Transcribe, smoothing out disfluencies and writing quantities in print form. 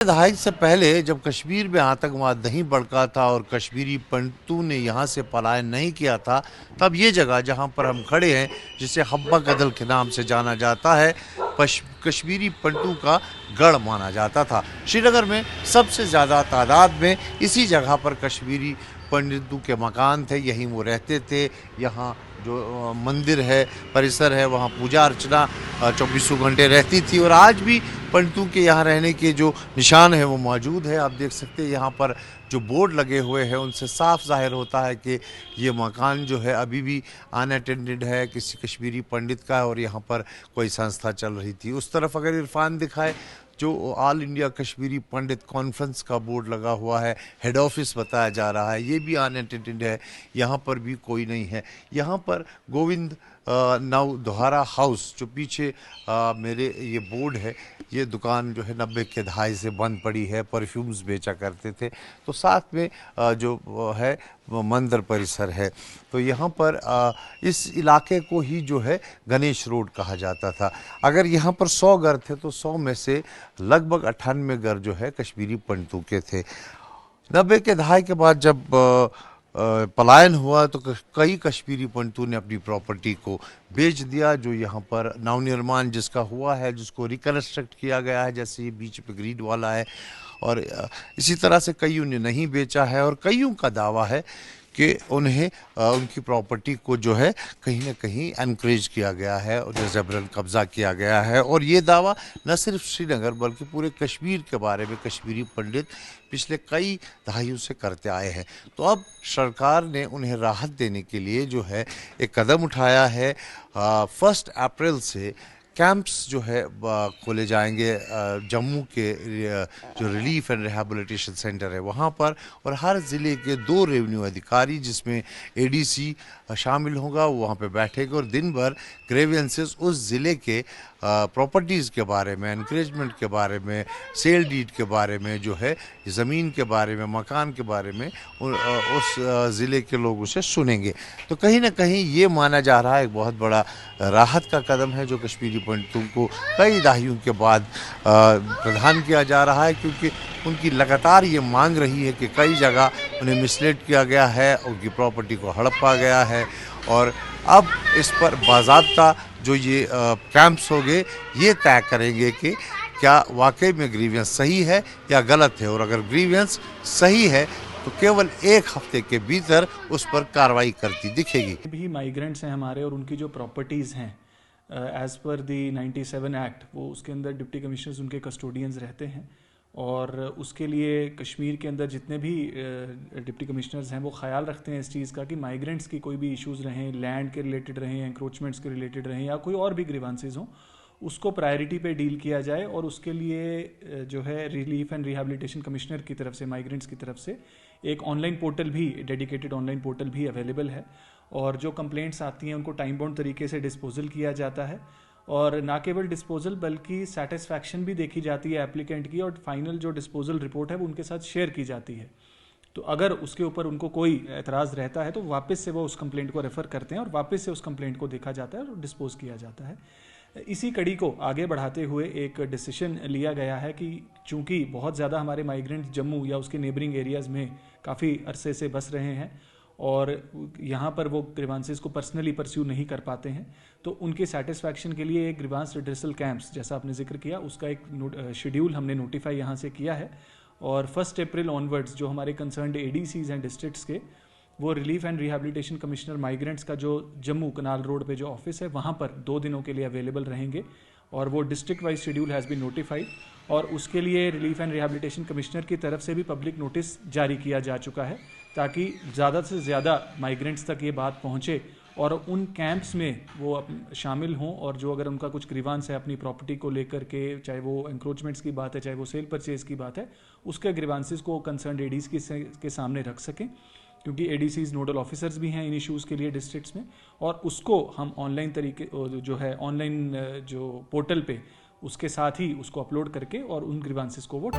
दहाई से पहले जब कश्मीर में आतंकवाद नहीं भड़का था और कश्मीरी पंडितों ने यहाँ से पलायन नहीं किया था, तब ये जगह जहाँ पर हम खड़े हैं, जिसे हब्बा गदल के नाम से जाना जाता है, कश्मीरी पंडितों का गढ़ माना जाता था। श्रीनगर में सबसे ज़्यादा तादाद में इसी जगह पर कश्मीरी पंडितों के मकान थे, यहीं वो रहते थे। यहाँ जो मंदिर है, परिसर है, वहाँ पूजा अर्चना 24 घंटे रहती थी और आज भी पंडितों के यहाँ रहने के जो निशान है वो मौजूद है। आप देख सकते हैं यहाँ पर जो बोर्ड लगे हुए हैं उनसे साफ जाहिर होता है कि ये मकान जो है अभी भी अनअटेंडेड है, किसी कश्मीरी पंडित का है और यहाँ पर कोई संस्था चल रही थी। उस तरफ अगर इरफान दिखाए, जो ऑल इंडिया कश्मीरी पंडित कॉन्फ्रेंस का बोर्ड लगा हुआ है, हेड ऑफिस बताया जा रहा है, ये भी अनअटेंडेड है, यहाँ पर भी कोई नहीं है। यहाँ पर गोविंद नव दोहारा हाउस, जो पीछे मेरे ये बोर्ड है, ये दुकान जो है 90 के दहाई से बंद पड़ी है, परफ्यूम्स बेचा करते थे। तो साथ में जो है मंदिर परिसर है। तो यहाँ पर इस इलाके को ही जो है गणेश रोड कहा जाता था। अगर यहाँ पर 100 घर थे तो 100 में से लगभग 98 घर जो है कश्मीरी पंडितों के थे। 90 के दहाई के बाद जब पलायन हुआ तो कई कश्मीरी पंडितों ने अपनी प्रॉपर्टी को बेच दिया। जो यहाँ पर नवनिर्माण जिसका हुआ है, जिसको रिकन्स्ट्रक्ट किया गया है, जैसे ये बीच पे ग्रीड वाला है, और इसी तरह से कईयों ने नहीं बेचा है और कईयों का दावा है कि उन्हें उनकी प्रॉपर्टी को जो है कहीं ना कहीं एनकरेज किया गया है और जबरन कब्जा किया गया है। और ये दावा न सिर्फ श्रीनगर बल्कि पूरे कश्मीर के बारे में कश्मीरी पंडित पिछले कई दहाइयों से करते आए हैं। तो अब सरकार ने उन्हें राहत देने के लिए जो है एक कदम उठाया है। 1 अप्रैल से कैंप्स जो है खोले जाएंगे जम्मू के जो रिलीफ एंड रिहैबिलिटेशन सेंटर है वहाँ पर, और हर ज़िले के 2 रेवेन्यू अधिकारी जिसमें एडीसी शामिल होगा, वो वहाँ पे बैठेगा और दिन भर ग्रेवियंसेस उस ज़िले के प्रॉपर्टीज़ के बारे में, एनकरेजमेंट के बारे में, सेल डीड के बारे में, जो है ज़मीन के बारे में, मकान के बारे में उस ज़िले के लोग उसे सुनेंगे। तो कहीं ना कहीं ये माना जा रहा है एक बहुत बड़ा राहत का कदम है जो कश्मीरी पंडितों को कई दहाइयों के बाद प्रदान किया जा रहा है, क्योंकि उनकी लगातार ये मांग रही है कि कई जगह उन्हें मिसलीड किया गया है, उनकी प्रॉपर्टी को हड़पा गया है। और अब इस पर बाज़ाब्ता जो ये कैंप्स होंगे ये तय करेंगे कि क्या वाकई में ग्रीवियंस सही है या गलत है, और अगर ग्रीवियंस सही है तो केवल 1 हफ्ते के भीतर उस पर कार्रवाई करती दिखेगी। भी माइग्रेंट्स हैं हमारे और उनकी जो प्रॉपर्टीज़ हैं एज़ पर दी 97 एक्ट, वो उसके अंदर डिप्टी कमिश्नर्स उनके कस्टोडियंस रहते हैं। और उसके लिए कश्मीर के अंदर जितने भी डिप्टी कमिश्नर्स हैं वो ख्याल रखते हैं इस चीज़ का कि माइग्रेंट्स की कोई भी इश्यूज़ रहें, लैंड के रिलेटेड रहें, एंक्रोचमेंट्स के रिलेटेड रहें या कोई और भी ग्रीवांसेस हों, उसको प्रायोरिटी पे डील किया जाए। और उसके लिए जो है रिलीफ एंड रिहैबिलिटेशन कमिश्नर की तरफ से, माइग्रेंट्स की तरफ से एक ऑनलाइन पोर्टल भी, डेडिकेटेड ऑनलाइन पोर्टल भी अवेलेबल है। और जो कंप्लेंट्स आती हैं उनको टाइम बाउंड तरीके से डिस्पोजल किया जाता है, और ना केवल डिस्पोजल बल्कि सेटिस्फैक्शन भी देखी जाती है एप्लीकेंट की, और फाइनल जो डिस्पोजल रिपोर्ट है वो उनके साथ शेयर की जाती है। तो अगर उसके ऊपर उनको कोई एतराज़ रहता है तो वापस से वो उस कंप्लेंट को रेफ़र करते हैं और वापस से उस कंप्लेंट को देखा जाता है और डिस्पोज किया जाता है। इसी कड़ी को आगे बढ़ाते हुए एक डिसीजन लिया गया है कि चूंकि बहुत ज़्यादा हमारे माइग्रेंट जम्मू या उसके नेबरिंग एरियाज़ में काफ़ी अरसे से बस रहे हैं और यहाँ पर वो ग्रीवांसेस को पर्सनली परस्यू नहीं कर पाते हैं, तो उनके सेटिस्फैक्शन के लिए एक ग्रीवांस रिड्रेसल कैंप्स, जैसा आपने जिक्र किया, उसका एक शेड्यूल हमने नोटिफाई यहाँ से किया है। और 1 अप्रैल ऑनवर्ड्स जो हमारे कंसर्न्ड एडीसीज हैं डिस्ट्रिक्ट्स के, वो relief and rehabilitation commissioner migrants का जो जम्मू कनाल रोड पे जो ऑफिस है वहाँ पर 2 दिनों के लिए अवेलेबल रहेंगे। और वो district wise schedule has been notified, और उसके लिए रिलीफ एंड रिहैबिलिटेशन कमिश्नर की तरफ से भी पब्लिक नोटिस जारी किया जा चुका है, ताकि ज़्यादा से ज़्यादा माइग्रेंट्स तक ये बात पहुँचे और उन कैंप्स में वो शामिल हों। और जो अगर उनका कुछ ग्रीवांस है अपनी प्रॉपर्टी को लेकर के, चाहे वो एंक्रोचमेंट्स की बात है, चाहे वो सेल परचेज की बात है, उसके ग्रीवांसेस को कंसर्न एडीज के सामने रख सकें, क्योंकि एडीसीज नोडल ऑफिसर्स भी हैं इन इश्यूज़ के लिए डिस्ट्रिक्ट्स में। और उसको हम ऑनलाइन तरीके जो है ऑनलाइन जो पोर्टल पे उसके साथ ही उसको अपलोड करके और उन ग्रीवांसेस को वो